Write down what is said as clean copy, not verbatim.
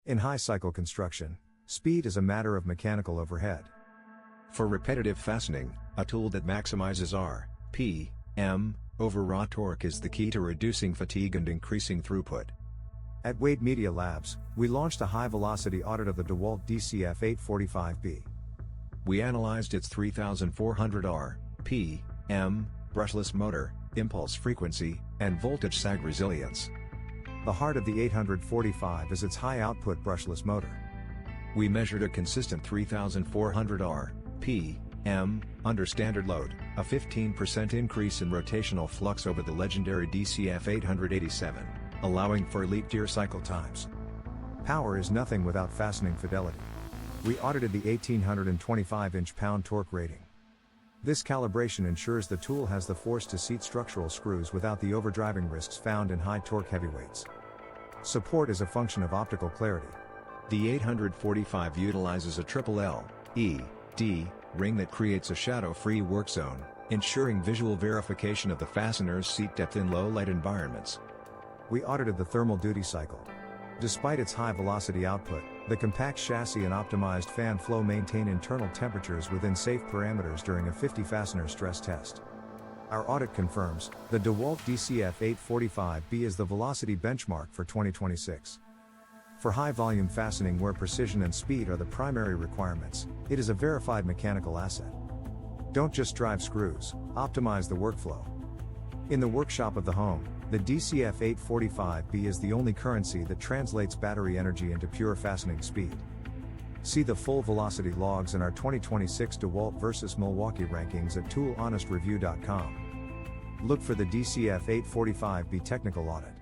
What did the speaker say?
In high cycle construction, speed is a matter of mechanical overhead. For repetitive fastening, a tool that maximizes R.P.M. over raw torque is the key to reducing fatigue and increasing throughput. At Wade Media Labs, we launched a high-velocity audit of the DeWalt DCF845B. We analyzed its 3,400 R.P.M. brushless motor, impulse frequency, and voltage sag resilience. The heart of the 845 is its high-output brushless motor. We measured a consistent 3,400 R.P.M. under standard load, a 15% increase in rotational flux over the legendary DCF887, allowing for elite gear cycle times. Power is nothing without fastening fidelity. We audited the 1,825 pound torque rating. This calibration ensures the tool has the force to seat structural screws without the overdriving risks found in high torque heavyweights. Support is a function of optical clarity. The 845 utilizes a triple LED ring that creates a shadow-free work zone, ensuring visual verification of the fastener's seat depth in low-light environments. We audited the thermal duty cycle. Despite its high velocity output, the compact chassis and optimized fan flow maintain internal temperatures within safe parameters during a 50 fastener stress test. Our audit confirms, the DeWalt DCF845B is the velocity benchmark for 2026. For high-volume fastening where precision and speed are the primary requirements, it is a verified mechanical asset. Don't just drive screws, optimize the workflow. In the workshop of the home, the DCF845B is the only currency that translates battery energy into pure fastening speed. See the full velocity logs in our 2026 DeWalt versus Milwaukee rankings at toolhonestreview.com. Look for the DCF845B technical audit.